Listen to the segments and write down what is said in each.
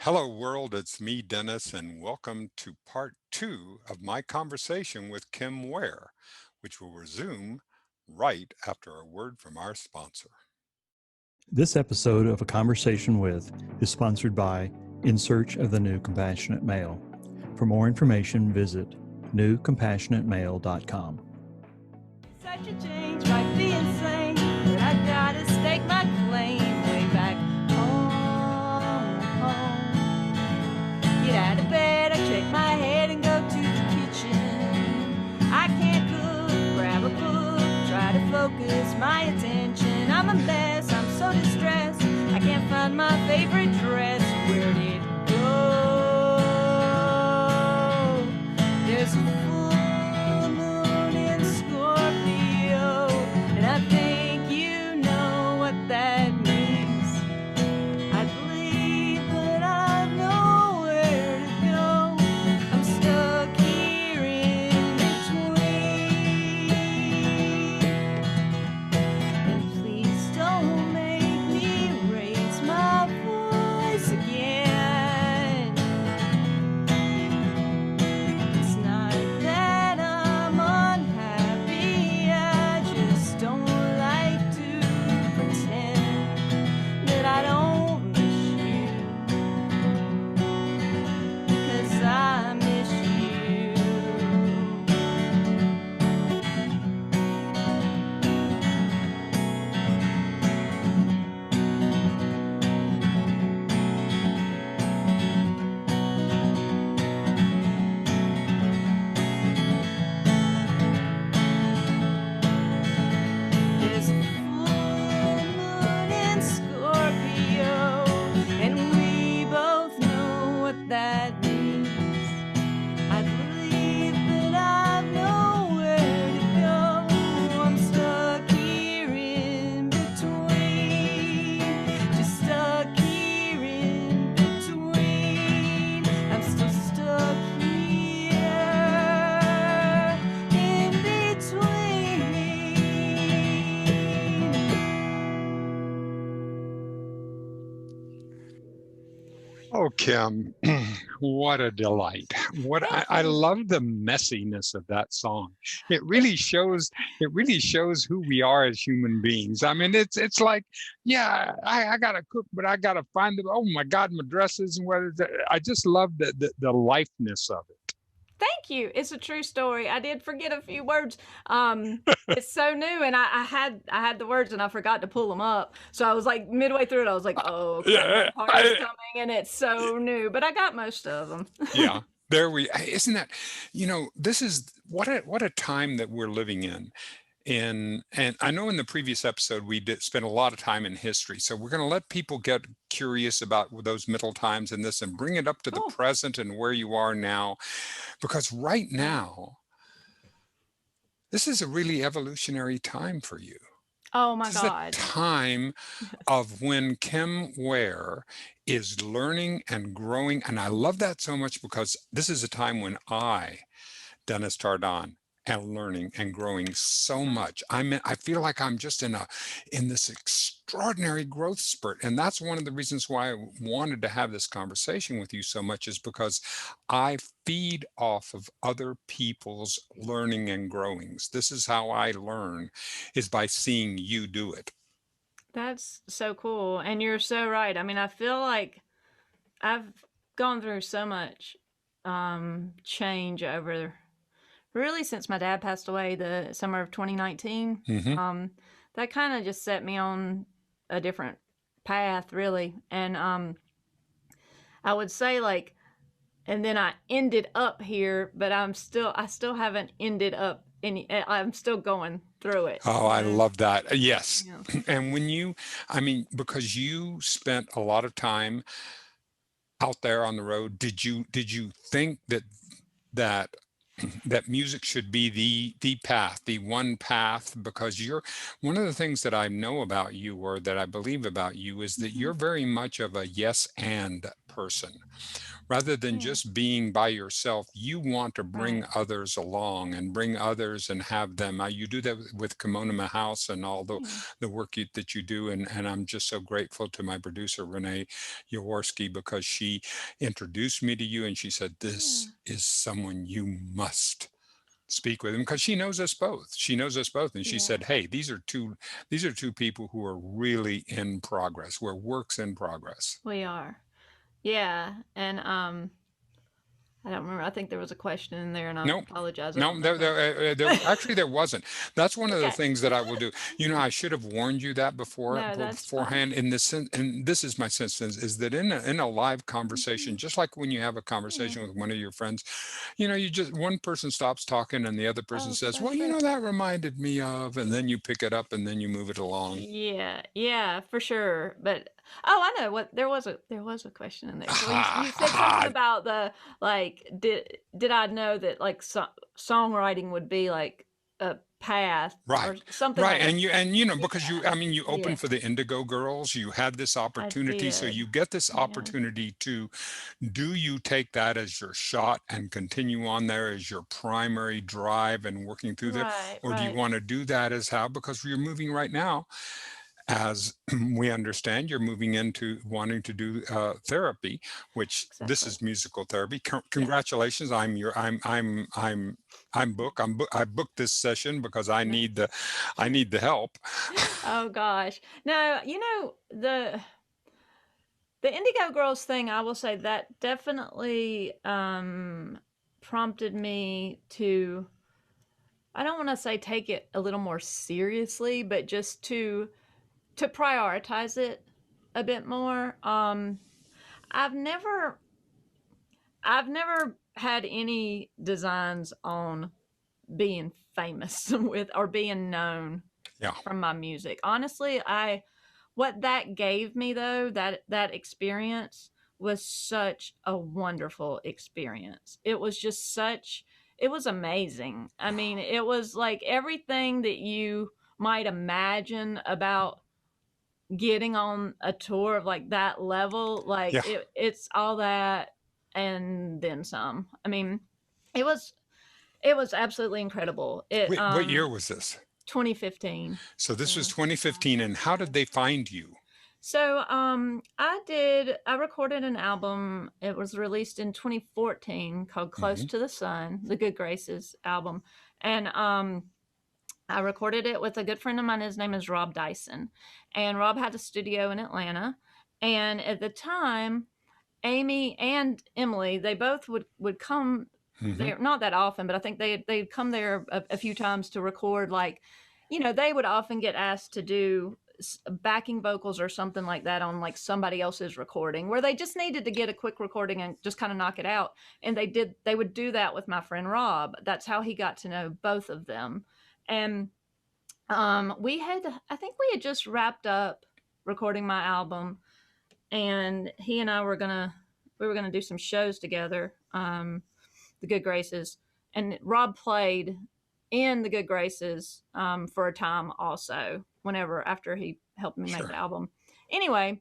Hello, world. It's me, Dennis, and welcome to part two of my conversation with Kim Ware, which will resume right after a word from our sponsor. This episode of A Conversation With is sponsored by In Search of the New Compassionate Male. For more information, visit newcompassionatemale.com. Such a change might be insane, but I gotta stake my claim way back home. Get out of bed, I shake my head and go to the kitchen. I can't cook, grab a book, try to focus my attention. I'm a mess, I'm so distressed, I can't find my favorite dress. Where did it go? There's a full moon in Scorpio, and I think you know what that means. I believe, but I know where to go. I'm stuck here in between. And please don't make me raise my voice again. It's not that I'm unhappy, I just don't like to pretend that I don't miss you, 'cause I miss you. There's a full moon in Scorpio, and we both know what that means. I believe, but I know where to go. I'm stuck here in between, just stuck here in between. I'm still stuck here in between. Oh, Kim, what a delight. I love the messiness of that song. It really shows who we are as human beings. I mean, it's like, yeah, I gotta cook, but I gotta find oh my God, my dresses and whether I just love the lifeness of it. Thank you. It's a true story. I did forget a few words. It's so new, and I had the words, and I forgot to pull them up. So I was like midway through it, I was like, "Oh, crap, Yeah, that part is coming," and it's so new. But I got most of them. yeah. Isn't that, this is what a time that we're living in. And I know in the previous episode we did spend a lot of time in history, so we're going to let people get curious about those middle times and this and bring it up to the Cool. present and where you are now, because right now this is a really evolutionary time for you. Oh my This is a God. time of when Kim Ware is learning and growing, and I love that so much because this is a time when I, Dennis Tardon, and learning and growing so much. I feel like I'm just in this extraordinary growth spurt. And that's one of the reasons why I wanted to have this conversation with you so much, is because I feed off of other people's learning and growings. This is how I learn, is by seeing you do it. That's so cool. And you're so right. I mean, I feel like I've gone through so much change over really since my dad passed away the summer of 2019. Hmm. That kind of just set me on a different path, really. And I would say, like, and then I ended up here, but I still haven't ended up I'm still going through it. Oh, I love that. Yes. Yeah. And because you spent a lot of time out there on the road, did you think that that music should be the path, the one path? Because you're one of the things that I know about you, or that I believe about you, is that you're very much of a yes and person. Rather than just being by yourself, you want to bring others along and bring others and have them. You do that with Kimono House and all the work that you do. And I'm just so grateful to my producer, Renee Jaworski, because she introduced me to you and she said, this is someone you must speak with him, because she knows us both. She knows us both. And she said, hey, these are two people who are really in progress. We're works in progress. We are. Yeah. And I don't remember. I think there was a question in there, and I apologize. No, actually there wasn't. That's one of the things that I will do. I should have warned you that beforehand. In this, and this is my sense, is that in a live conversation, just like when you have a conversation with one of your friends, you just, one person stops talking and the other person says, well, that reminded me of, and then you pick it up and then you move it along. Yeah, for sure. But I know what there was a question in there. So you said something about the, like, did I know that, like, songwriting would be like a path, or something right? like and because you opened for the Indigo Girls, you had this opportunity, so you get this opportunity to, do you take that as your shot and continue on there as your primary drive and working through there, or do you want to do that as how, because you're moving right now, as we understand, you're moving into wanting to do therapy, which this is musical therapy. Congratulations! I booked this session because I need the help. Oh gosh, no, the Indigo Girls thing, I will say that definitely prompted me to, I don't want to say take it a little more seriously, but just to prioritize it a bit more. I've never had any designs on being famous with, or being known from my music. Honestly, what that gave me, though, that experience was such a wonderful experience. It was just it was amazing. I mean, it was like everything that you might imagine about getting on a tour of like that level. Like it's all that and then some. I mean, it was absolutely incredible. What year was this? 2015. So this was 2015, and how did they find you? So I recorded an album. It was released in 2014 called Close to the Sun, the Good Graces album. And I recorded it with a good friend of mine. His name is Rob Dyson. And Rob had a studio in Atlanta. And at the time, Amy and Emily, they both would come there, not that often, but I think they'd come there a few times to record. Like, they would often get asked to do backing vocals or something like that on like somebody else's recording, where they just needed to get a quick recording and just kind of knock it out. And they would do that with my friend Rob. That's how he got to know both of them. And I think we had just wrapped up recording my album, and he and I we were gonna do some shows together, the Good Graces, and Rob played in the Good Graces for a time also, after he helped me make the album. Anyway,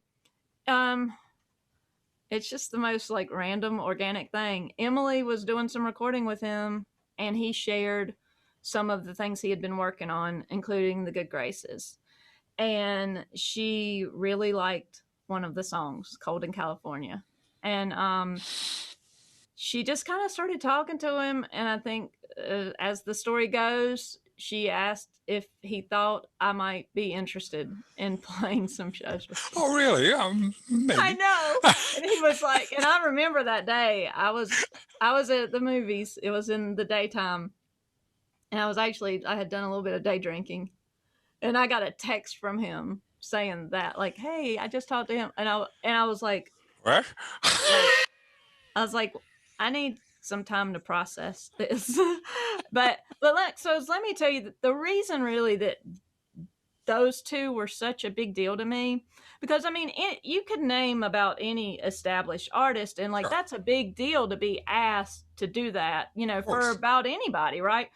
it's just the most like random organic thing. Emily was doing some recording with him, and he shared some of the things he had been working on, including the Good Graces. And she really liked one of the songs, Cold in California. And she just kind of started talking to him. And I think as the story goes, she asked if he thought I might be interested in playing some shows with him. Oh, really? Maybe. I know. And he was like, and I remember that day, I was at the movies. It was in the daytime. And I had done a little bit of day drinking, and I got a text from him saying that, like, hey, I just talked to him. And I was like, what? I need some time to process this. but let me tell you that the reason really that those two were such a big deal to me, because I mean, you could name about any established artist, and like that's a big deal to be asked to do that, for about anybody, right?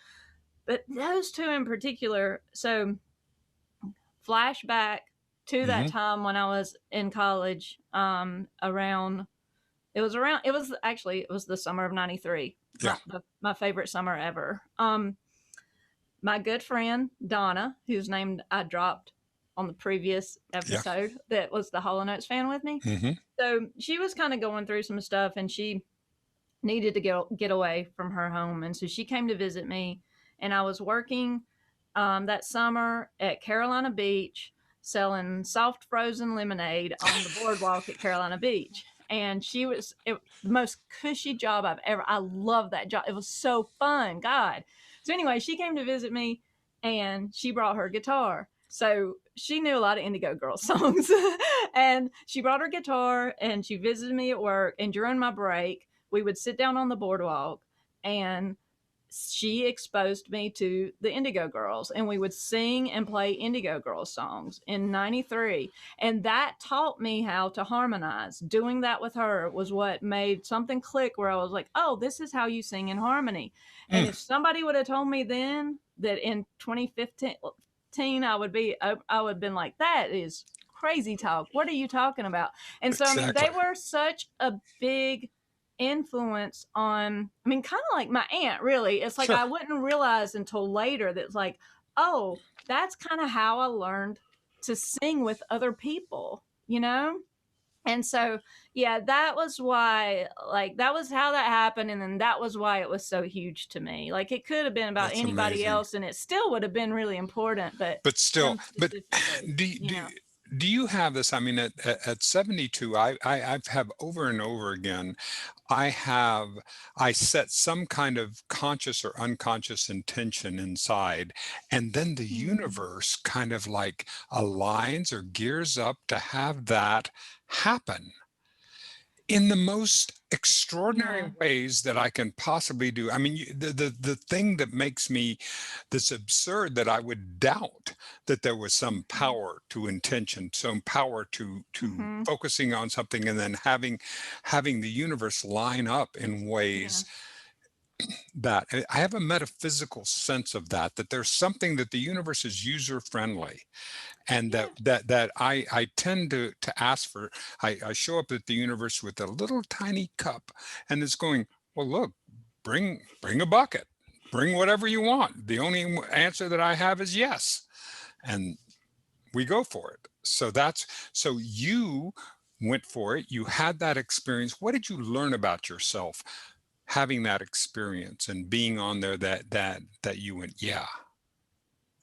But those two in particular. So flashback to that time when I was in college, around it was the summer of 93. Yeah. My favorite summer ever. My good friend Donna, whose name I dropped on the previous episode, that was the Hall & Oates fan with me. Mm-hmm. So she was kind of going through some stuff, and she needed to get away from her home, and so she came to visit me. And I was working that summer at Carolina Beach, selling soft frozen lemonade on the boardwalk at Carolina Beach. And the most cushy job I love that job. It was so fun. God. So anyway, she came to visit me, and she brought her guitar. So she knew a lot of Indigo Girls songs. And she brought her guitar, and she visited me at work. And during my break, we would sit down on the boardwalk, and she exposed me to the Indigo Girls, and we would sing and play Indigo Girls songs in 93. And that taught me how to harmonize. Doing that with her was what made something click, where I was like, oh, this is how you sing in harmony. And if somebody would have told me then that in 2015 I would have been like, that is crazy talk. What are you talking about? And so, Exactly. I mean, they were such a big influence on, I mean, kind of like my aunt, really. It's like, Sure. I wouldn't realize until later that it's like, oh, that's kind of how I learned to sing with other people, you know? And so, yeah, that was why, like, that was how that happened. And then that was why it was so huge to me. Like, it could have been about That's anybody amazing. else, and it still would have been really important. But still, them but specifically, do you have this? I mean, at 72, I've have over and over again, I set some kind of conscious or unconscious intention inside, and then the universe kind of like aligns or gears up to have that happen in the most extraordinary ways that I can possibly do. I mean, the thing that makes me this absurd, that I would doubt that there was some power to intention, some power to focusing on something, and then having the universe line up in ways that I have a metaphysical sense of that there's something, that the universe is user friendly. And that I tend to ask for. I show up at the universe with a little tiny cup, and it's going, well, look, bring a bucket, bring whatever you want. The only answer that I have is yes, and we go for it. So you went for it. You had that experience. What did you learn about yourself having that experience and being on there? That you went, yeah,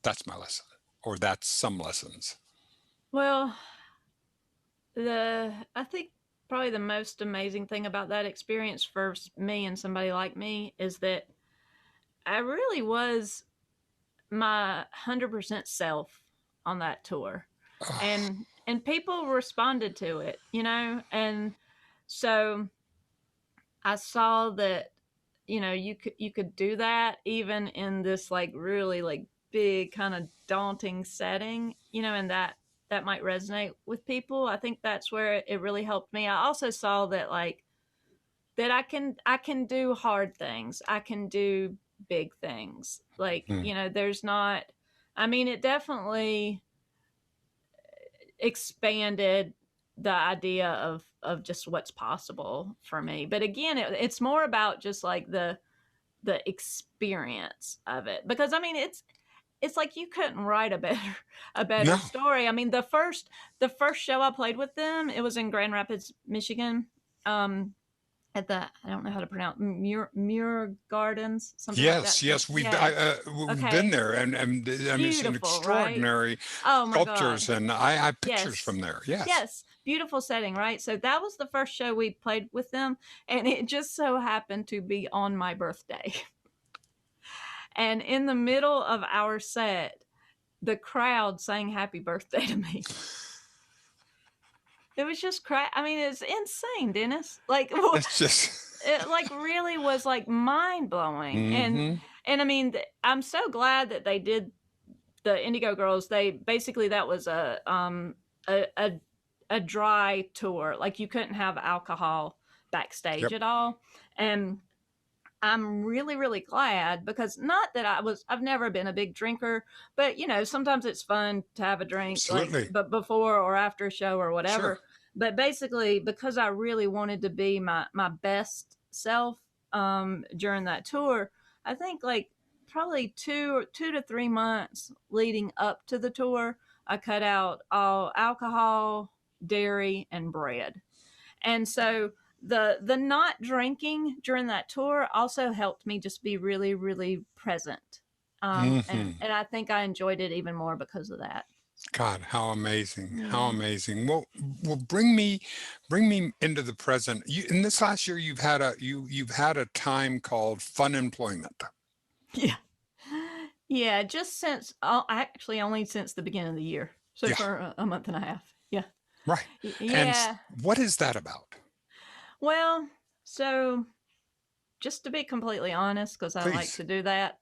that's my lesson. Or that's some lessons. Well, I think probably the most amazing thing about that experience for me and somebody like me is that I really was my 100% self on that tour. And people responded to it, you know? And so I saw that, you know, you could do that even in this like really like big kind of daunting setting, you know, and that might resonate with people. I think that's where it really helped me. I also saw that like that I can do hard things. I can do big things. Like, you know, there's not, I mean, it definitely expanded the idea of just what's possible for me. But again, it's more about just like the experience of it, because I mean it's like you couldn't write a better story. I mean, the first show I played with them, it was in Grand Rapids, Michigan, at the, I don't know how to pronounce, Muir Gardens, something like that. Yes, we've been there, and I mean, it's an extraordinary sculptures, and I have pictures from there. Yes, beautiful setting, right? So that was the first show we played with them, and it just so happened to be on my birthday. And in the middle of our set, the crowd sang "Happy Birthday" to me. It was just I mean, it's insane, Dennis. Like, it's just it like really was like mind blowing. And I mean, I'm so glad that they did the Indigo Girls. They basically, that was a dry tour. Like, you couldn't have alcohol backstage at all. And I'm really, really glad, because not that I've never been a big drinker, but you know, sometimes it's fun to have a drink, like, but before or after a show or whatever. but basically, because I really wanted to be my best self during that tour, I think like probably 2 to 3 months leading up to the tour, I cut out all alcohol, dairy, and bread. And so the not drinking during that tour also helped me just be really, really present. And I think I enjoyed it even more because of that. God, how amazing! How Yeah. amazing! Well, bring me into the present. You, in this last year, you've had a time called fun employment. Yeah. Yeah, just since actually only since the beginning of the year. So Yeah, for a month and a half. Yeah. right. And Yeah. what is that about? Well, so just to be completely honest, because I like Please. to do that,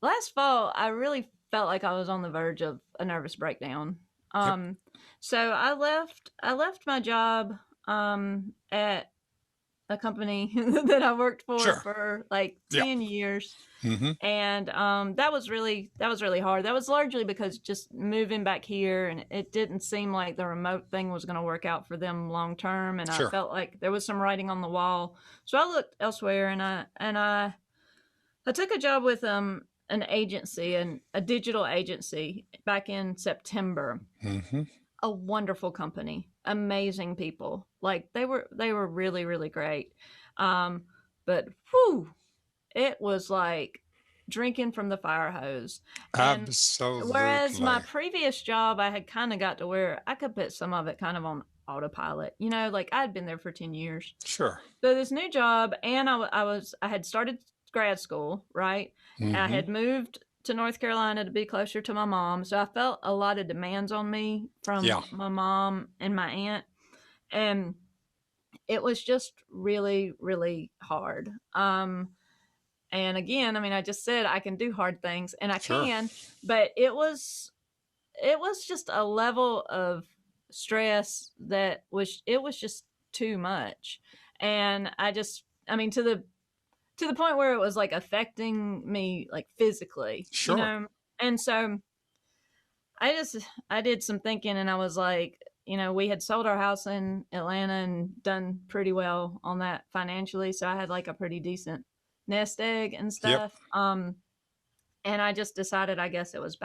last fall I really felt like I was on the verge of a nervous breakdown. Yep. Um, so I left my job at a company that I worked Sure. for like Yeah. 10 years. Mm-hmm. And that was really hard. That was largely because just moving back here, and it didn't seem like the remote thing was going to work out for them long term, and I Sure. felt like there was some writing on the wall. So I looked elsewhere, and I took a job with an agency, and a digital agency, back in September. Mm-hmm. A wonderful company, amazing people. Like they were really, really great. Um, but whew, it was like drinking from the fire hose. And whereas my Absolutely. previous job, I had kind of got to where I could put some of it kind of on autopilot. Like I'd been there for 10 years. Sure. So this new job, and I had started grad school, right? I Mm-hmm. had moved to North Carolina to be closer to my mom. So I felt a lot of demands on me Yeah. from my mom and my aunt. And it was just really, really hard. And again, I mean, I just said I can do hard things, and I Sure. can, but it was just a level of stress that was just too much. And I mean, to the point where it was like affecting me like physically, Sure. And so I did some thinking, and I was like, we had sold our house in Atlanta and done pretty well on that financially, so I had like a pretty decent nest egg and Yep. stuff. And I just decided, I guess it was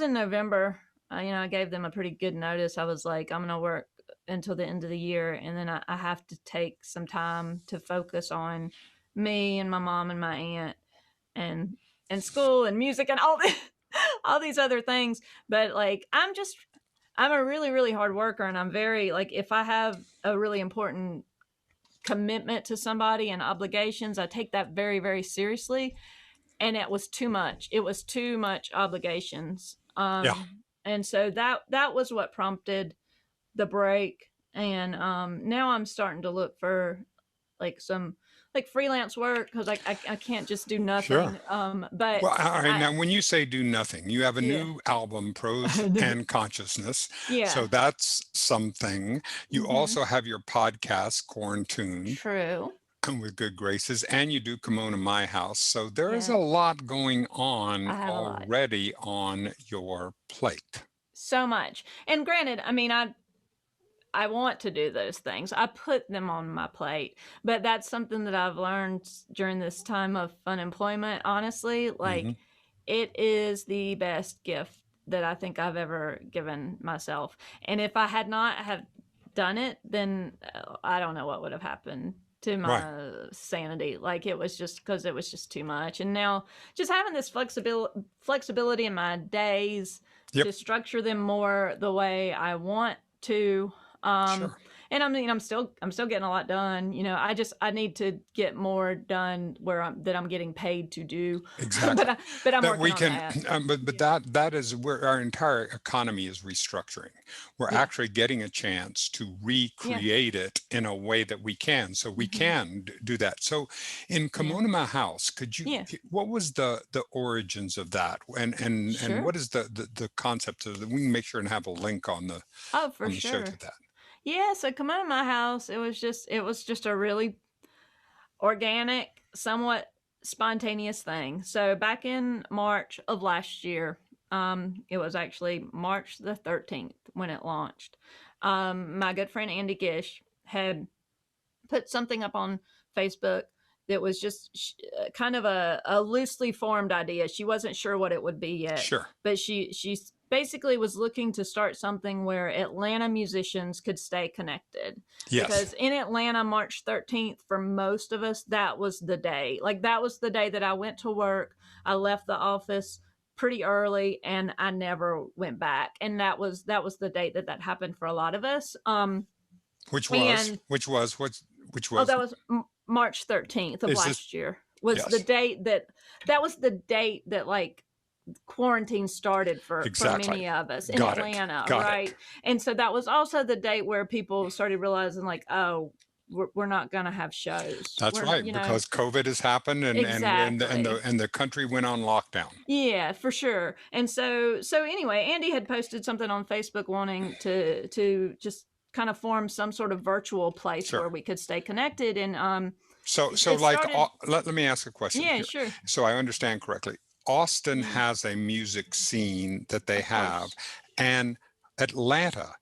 in November. I gave them a pretty good notice. I was like, I'm gonna work until the end of the year, and then I have to take some time to focus on me and my mom and my aunt, and school and music and all these other things. But like, I'm a really, really hard worker, and I'm very like, if I have a really important commitment to somebody and obligations, I take that very, very seriously. And it was too much. It was too much obligations. Yeah. And so that was what prompted the break. And now I'm starting to look for like some like freelance work, because I can't just do Sure. nothing. But Well, all right. I Now, when you say do nothing, you have a yeah. new album, Prose and Consciousness. Yeah. So that's something. You Mm-hmm. also have your podcast, Quarantuned, True. with Good Graces, and you do Kimono My House. So there is a Yeah. lot going on I have a lot. already on your plate. So much. And granted, I mean, I want to do those things. I put them on my plate, but that's something that I've learned during this time of unemployment. Honestly, Hmm. like, it is the best gift that I think I've ever given myself. And if I had not have done it, then I don't know what would have happened to Right. my sanity. Like, it was just because it was just too much. And now just having this flexibility in my days Yep. to structure them more the way I want to. um Sure. and I mean, I'm still getting a lot done. I need to get more done where I'm getting paid to do. Exactly. But I'm That working we on can, that. but Yeah. that is where our entire economy is restructuring. We're Yeah. actually getting a chance to Yeah. recreate it in a way that we can, so we Hmm. can do that. So in Yeah. Kimono House, Yeah. what was the origins of that, and Sure. what is the concept of that? We can make sure and have a link Oh, for on the show sure. to that. Yeah, so come out of my house, it was just a really organic, somewhat spontaneous thing. So back in March of last year, it was actually March the 13th when it launched. my good friend Andy Gish had put something up on Facebook that was just kind of a loosely formed idea. She wasn't sure what it would be yet, Sure. but she basically was looking to start something where Atlanta musicians could stay connected. Yes. Because in Atlanta, March 13th, for most of us, that was the day. Like, that was the day that I went to work. I left the office pretty early and I never went back. And that was the date that happened for a lot of us. Which And was that was March 13th of Is this- last year was Yes. the date that was the date that like quarantine started for Exactly. many of us in Got it. Atlanta, Got right? it. And so that was also the date where people started realizing like, oh, we're not gonna have shows. That's We're, right, you know, because COVID has happened and Exactly. the country went on lockdown. Yeah, for sure. And so anyway, Andy had posted something on Facebook wanting to just kind of form some sort of virtual place Sure. where we could stay connected. And So it like, started- let me ask a question yeah, here. sure. So I understand correctly. Austin Yeah. has a music scene that they Of have, course. and Atlanta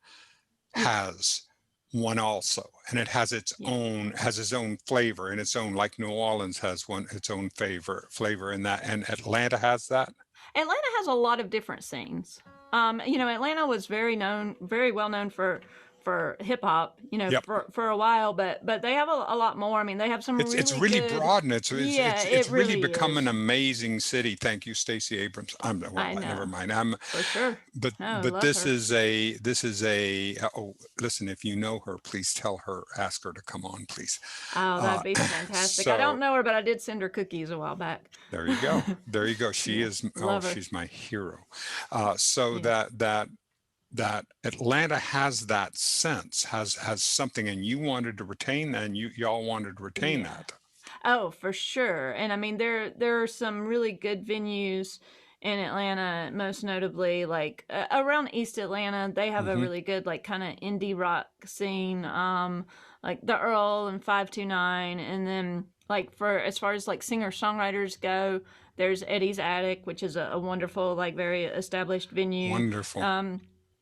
Yeah. has one also, and it has its Yeah. own flavor and its own, like New Orleans has its own flavor in that, and Atlanta has that. Atlanta has a lot of different scenes. Atlanta was very well known for hip hop, Yep. for a while, but they have a lot more. I mean, they have some It's really good, broad, and it's it really really become an is. amazing city. Thank you, Stacey Abrams. I know. Never mind. For sure. But Oh, I but love this her. is a oh, listen, if you know her, please tell her, ask her to come on, please. Oh, that'd be fantastic. I don't know her, but I did send her cookies a while back. There you go. There you go. She Yeah, is. love her. She's my hero. So Yeah. that Atlanta has that sense, has something, and you wanted to retain that, and y'all wanted to retain Yeah. that. Oh, for sure. And I mean, there are some really good venues in Atlanta, most notably like around East Atlanta. They have a Mhm. really good like kind of indie rock scene, like the Earl and 529, and then like for as far as like singer-songwriters go, there's Eddie's Attic, which is a wonderful like very established venue. Wonderful.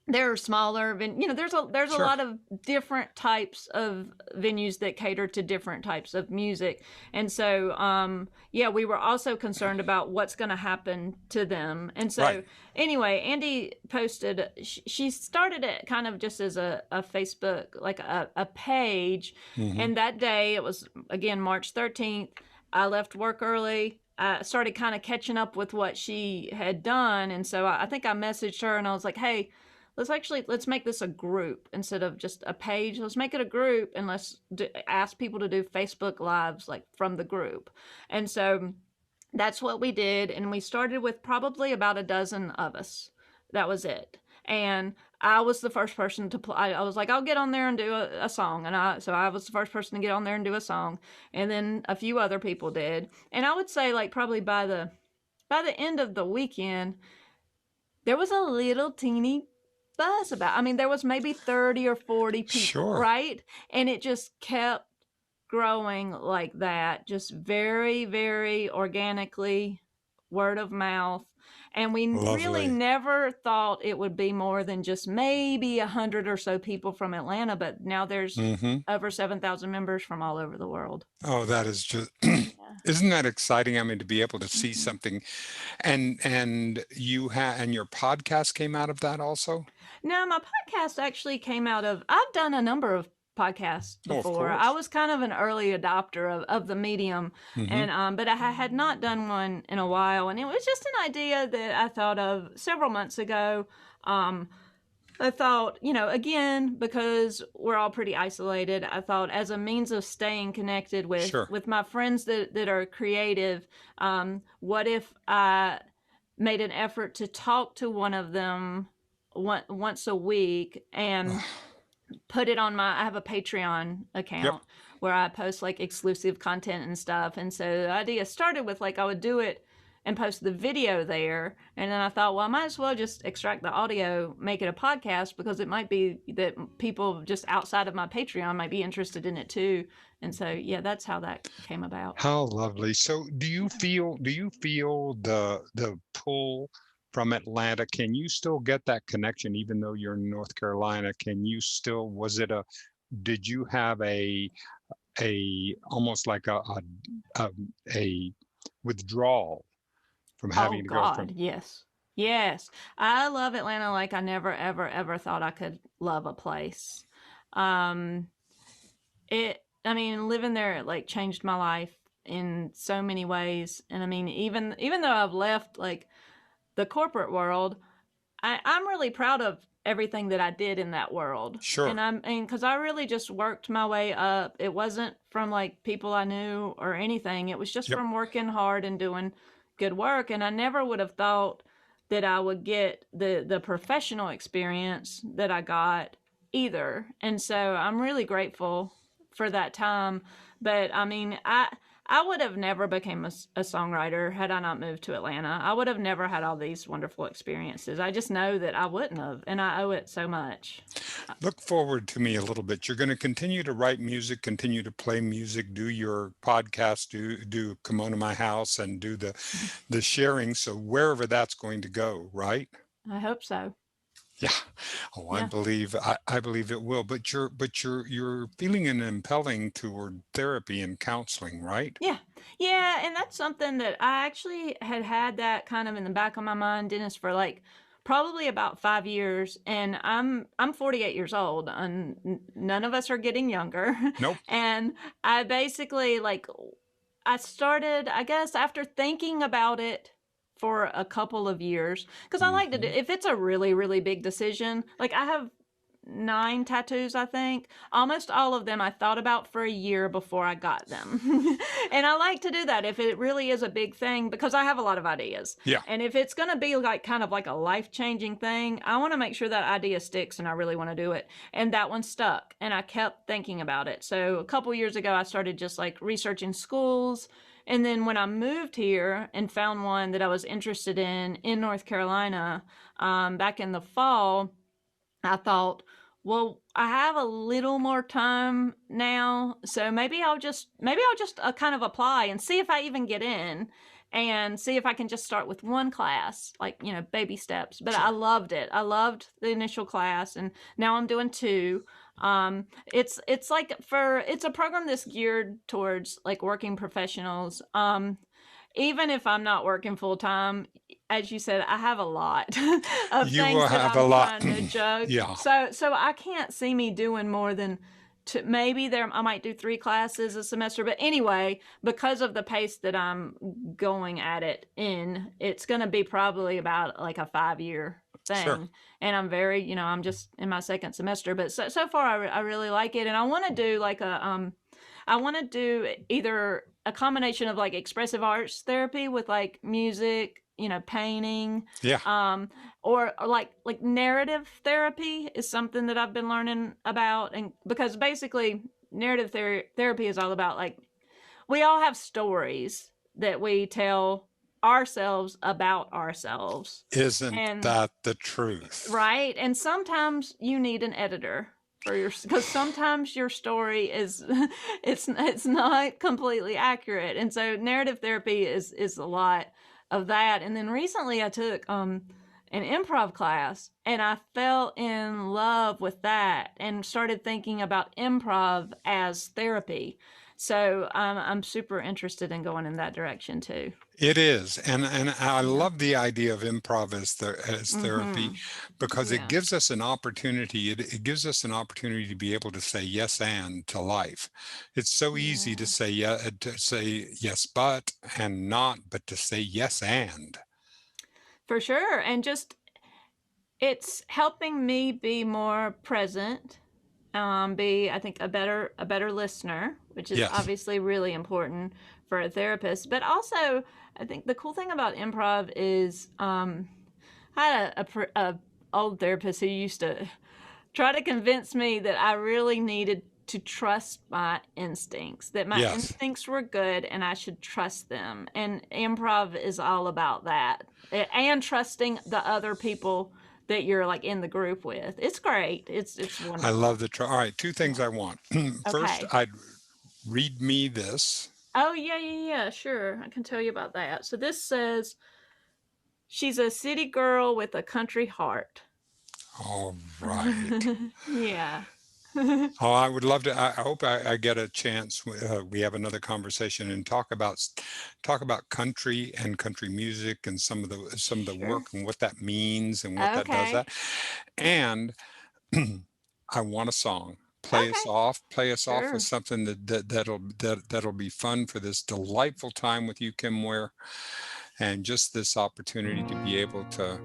There are smaller, there's a Sure. lot of different types of venues that cater to different types of music. And so, we were also concerned about what's going to happen to them. And so, Right. anyway, Andy posted, she started it kind of just as a Facebook, like a page. Mhm. And that day, it was, again, March 13th. I left work early. I started kind of catching up with what she had done. And so I think I messaged her and I was like, hey, let's make this a group instead of just a page. Let's make it a group and let's ask people to do Facebook lives like from the group. And so that's what we did. And we started with probably about a dozen of us. That was it. And I was the first person to play. I was like, I'll get on there and do a song. And so I was the first person to get on there and do a song. And then a few other people did. And I would say like probably by the end of the weekend, there was a little teeny buzz about. I mean, there was maybe 30 or 40 people, Sure. right? And it just kept growing like that, just very, very organically, word of mouth. And we Lovely. really never thought it would be more than just maybe 100 or so people from Atlanta, but now there's Mhm. over 7,000 members from all over the world. Oh, that is just. Isn't that exciting? I mean, to be able to see something, and your podcast came out of that also. No, my podcast actually came out of, I've done a number of podcasts Oh, of before. course. I was kind of an early adopter of the medium, Mhm. and but I had not done one in a while, and it was just an idea that I thought of several months ago. I thought, again, because we're all pretty isolated, I thought as a means of staying connected with Sure. with my friends that are creative, what if I made an effort to talk to one of them once a week and put it on I have a Patreon account where I post like exclusive content and stuff. And so the idea started with like I would do it and post the video there. And then I thought, well, I might as well just extract the audio, make it a podcast, because it might be that people just outside of my Patreon might be interested in it too. And so, yeah, that's how that came about. How lovely. So do you feel the pull from Atlanta. Can you still get that connection even though you're in North Carolina? Can you still, did you have a almost like a withdrawal from Oh having to go from? God, yes. Yes. I love Atlanta like I never ever ever thought I could love a place. Um I mean, living there like changed my life in so many ways. And I mean, even though I've left like the corporate world, I'm really proud of everything that I did in that world. Sure. And because I really just worked my way up. It wasn't from like people I knew or anything. It was just Yep. from working hard and doing good work. And I never would have thought that I would get the professional experience that I got either. And so I'm really grateful for that time. But I mean, I would have never became a songwriter had I not moved to Atlanta. I would have never had all these wonderful experiences. I just know that I wouldn't have, and I owe it so much. Look forward to me a little bit. You're going to continue to write music, continue to play music, do your podcast, do Kimono House, and do the sharing. So wherever that's going to go, right? I hope so. Yeah. Oh, Yeah. I believe it will. But you're feeling an impelling toward therapy and counseling, right? Yeah. Yeah, and that's something that I actually had that kind of in the back of my mind, Dennis, for like probably about 5 years. And I'm 48 years old, and none of us are getting younger. Nope. And I basically like I started, I guess, after thinking about it for a couple of years, because I like to do, if it's a really, really big decision, like I have 9 tattoos, I think. Almost all of them I thought about for a year before I got them. And I like to do that if it really is a big thing, because I have a lot of ideas. Yeah. And if it's going to be like kind of like a life-changing thing, I want to make sure that idea sticks and I really want to do it. And that one stuck. And I kept thinking about it. So a couple years ago, I started just like researching schools. And then when I moved here and found one that I was interested in North Carolina, back in the fall, I thought, well, I have a little more time now, so maybe I'll just kind of apply and see if I even get in, and see if I can just start with one class, like, baby steps. But I loved it. I loved the initial class, and now I'm doing two. It's like it's a program that's geared towards like working professionals. Even if I'm not working full time, as you said, I have a lot of You will things that have a I'm lot. trying to juggle. Yeah. So I can't see me doing more than maybe I might do 3 classes a semester. But anyway, because of the pace that I'm going at it it's going to be probably about like a 5-year thing. Sure. And I'm very, I'm just in my second semester, but so far I really like it. And I want to do like I want to do either a combination of like expressive arts therapy with like music, painting, Yeah. or like narrative therapy is something that I've been learning about. And because basically narrative therapy is all about like, we all have stories that we tell ourselves about ourselves. Isn't And that the truth? right. And sometimes you need an editor for because sometimes your story is it's not completely accurate. And so narrative therapy is a lot of that. And then recently I took an improv class, and I fell in love with that and started thinking about improv as therapy. So I'm super interested in going in that direction too. It is, and I love the idea of improv as therapy, Mm-hmm. because it Yeah. gives us an opportunity. It gives us an opportunity to be able to say yes and to life. It's so easy to Yeah. say to say yes and not, but to say yes and. For sure. And just it's helping me be more present, be I think a better listener, which is Yes. obviously really important for a therapist. But also, I think the cool thing about improv is I had a old therapist who used to try to convince me that I really needed to trust my instincts, that my Yes. instincts were good and I should trust them. And improv is all about that, and trusting the other people that you're like in the group with. It's great. It's I wonderful. love the. All right, two things Yeah. I want. First, Okay. I'd read me this. Oh yeah, sure. I can tell you about that. So this says, She's a city girl with a country heart. All right. Yeah. Oh, I would love to. I hope I get a chance. We have another conversation and talk about country and country music and some of the Sure. work and what that means and what that does. Okay. That and I want a song. Okay. Play us off with Sure. something that'll be fun for this delightful time with you, Kim Ware, and just this opportunity to be able to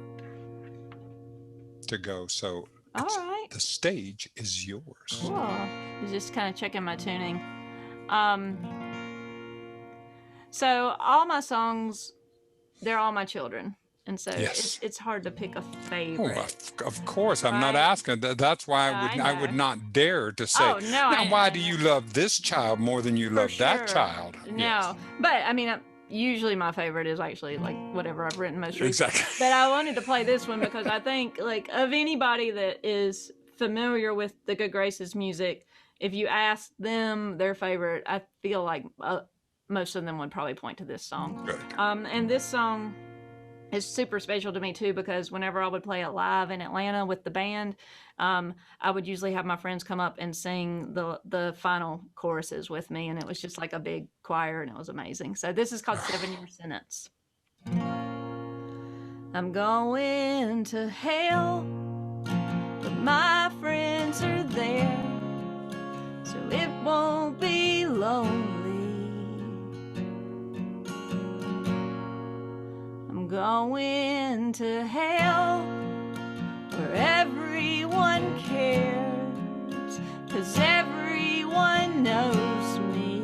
go. So All right. the stage is yours. Cool. Just kind of checking my tuning. So all my songs, they're all my children. And so Yes. it's hard to pick a Oh, favorite. of course. I'm not Right. asking. That's why Yeah, I would know. not dare to say, Oh, no. now, why I do know. you love this child more than you For love that sure. child? No. Yes. But, I mean, usually my favorite is actually, like, whatever I've written most recently. Exactly. But I wanted to play this one because I think, like, of anybody that is familiar with the Good Graces music, if you ask them their favorite, I feel like most of them would probably point to this song. Good. And this song is super special to me too, because whenever I would play it live in Atlanta with the band, I would usually have my friends come up and sing the final choruses with me, and it was just like a big choir, and it was amazing. So this is called 7-Year Sentence. I'm going to hell, but my friends are there, so it won't be lonely. I'm going to hell, where everyone cares, 'cause everyone knows me.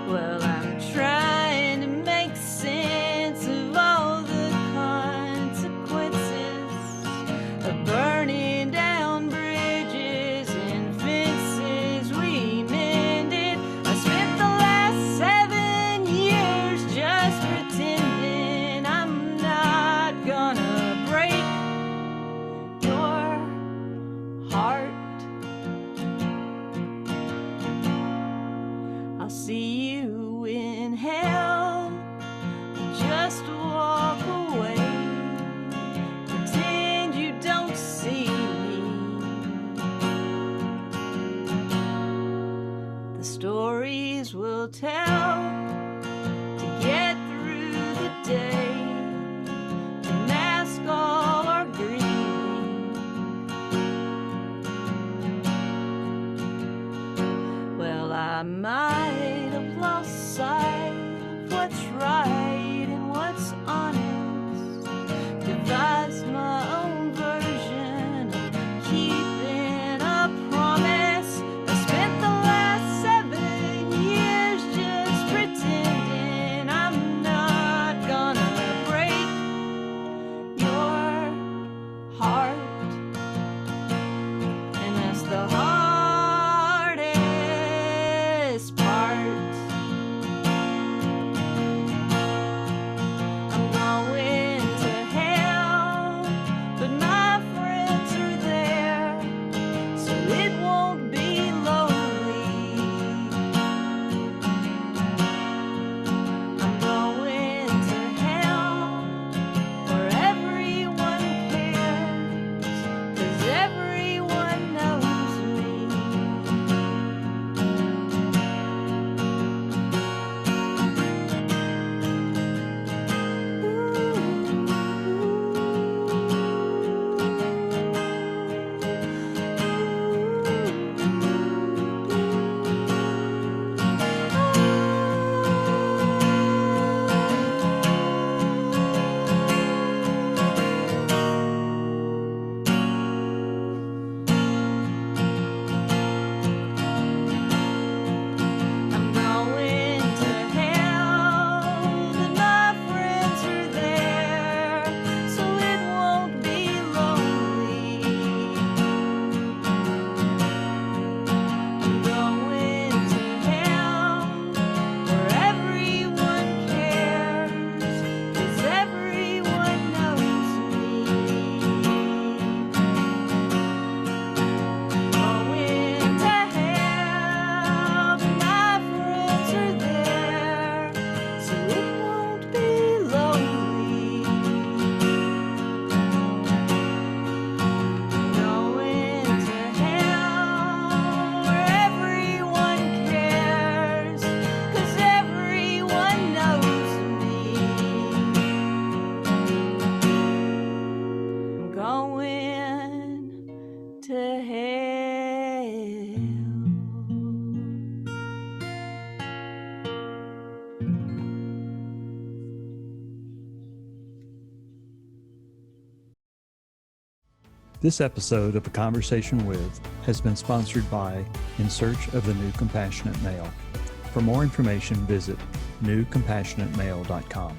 Well, I'm trying to make sense of all the consequences of burning down bridges and fences we mended. I spent the last 7 years just pretending I'm not gonna break your heart. I'll see you in hell. Just walk away. Pretend you don't see me. The stories we'll tell to get through the day, to mask all our grieving. Well, I might have lost sight of what's right and what's honest, devised my own version of keeping a promise. I spent the last 7 years just pretending I'm not gonna break your heart, and that's the hardest part. This episode of A Conversation With has been sponsored by In Search of the New Compassionate Male. For more information, visit newcompassionatemale.com.